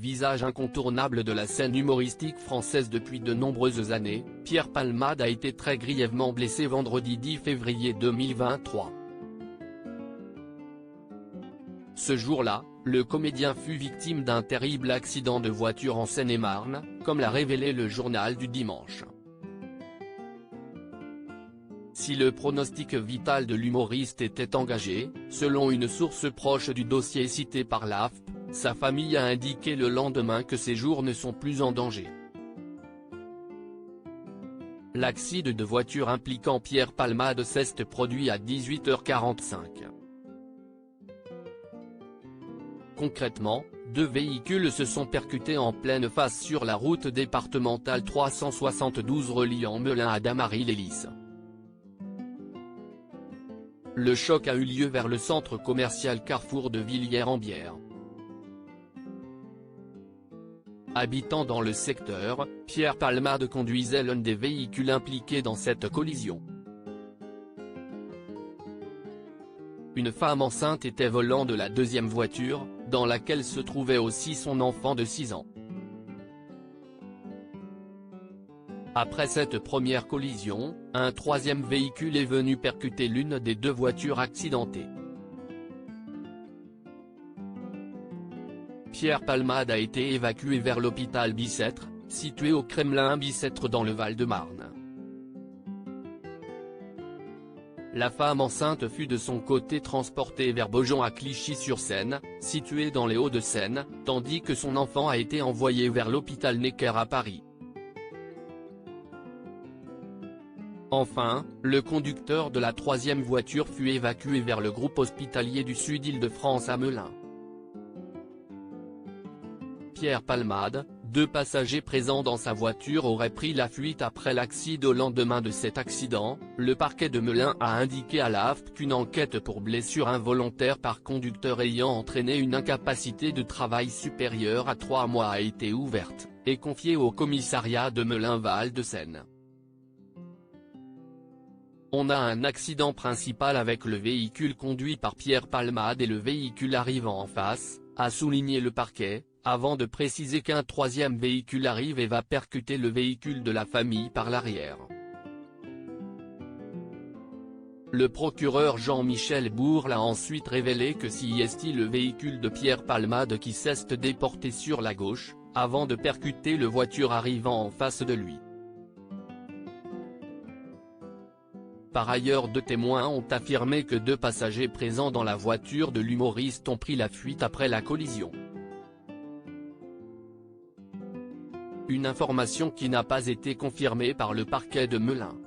visage incontournable de la scène humoristique française depuis de nombreuses années, Pierre Palmade a été très grièvement blessé vendredi 10 février 2023. Ce jour-là, le comédien fut victime d'un terrible accident de voiture en Seine-et-Marne, comme l'a révélé le journal du dimanche. Si le pronostic vital de l'humoriste était engagé, selon une source proche du dossier cité par l'AFP, sa famille a indiqué le lendemain que ses jours ne sont plus en danger. L'accident de voiture impliquant Pierre Palmade s'est produit à 18h45. Concrètement, deux véhicules se sont percutés en pleine face sur la route départementale 372 reliant Melun à Damary-les-Lys. Le choc a eu lieu vers le centre commercial Carrefour de Villiers-en-Bière. Habitant dans le secteur, Pierre Palmade conduisait l'un des véhicules impliqués dans cette collision. Une femme enceinte était volant de la deuxième voiture, dans laquelle se trouvait aussi son enfant de 6 ans. Après cette première collision, un troisième véhicule est venu percuter l'une des deux voitures accidentées. Pierre Palmade a été évacué vers l'hôpital Bicêtre, situé au Kremlin Bicêtre dans le Val-de-Marne. La femme enceinte fut de son côté transportée vers Beaujon à Clichy-sur-Seine, situé dans les Hauts-de-Seine, tandis que son enfant a été envoyé vers l'hôpital Necker à Paris. Enfin, le conducteur de la troisième voiture fut évacué vers le groupe hospitalier du Sud-Île-de-France à Melun. Pierre Palmade, deux passagers présents dans sa voiture auraient pris la fuite après l'accident. Au lendemain de cet accident, le parquet de Melun a indiqué à l'AFP qu'une enquête pour blessure involontaire par conducteur ayant entraîné une incapacité de travail supérieure à 3 mois a été ouverte, et confiée au commissariat de Melun-Val-de-Seine. On a un accident principal avec le véhicule conduit par Pierre Palmade et le véhicule arrivant en face, a souligné le parquet, avant de préciser qu'un troisième véhicule arrive et va percuter le véhicule de la famille par l'arrière. Le procureur Jean-Michel Bourle a ensuite révélé que c'est le véhicule de Pierre Palmade qui s'est déporté sur la gauche, avant de percuter le voiture arrivant en face de lui. Par ailleurs, deux témoins ont affirmé que deux passagers présents dans la voiture de l'humoriste ont pris la fuite après la collision. Une information qui n'a pas été confirmée par le parquet de Melun.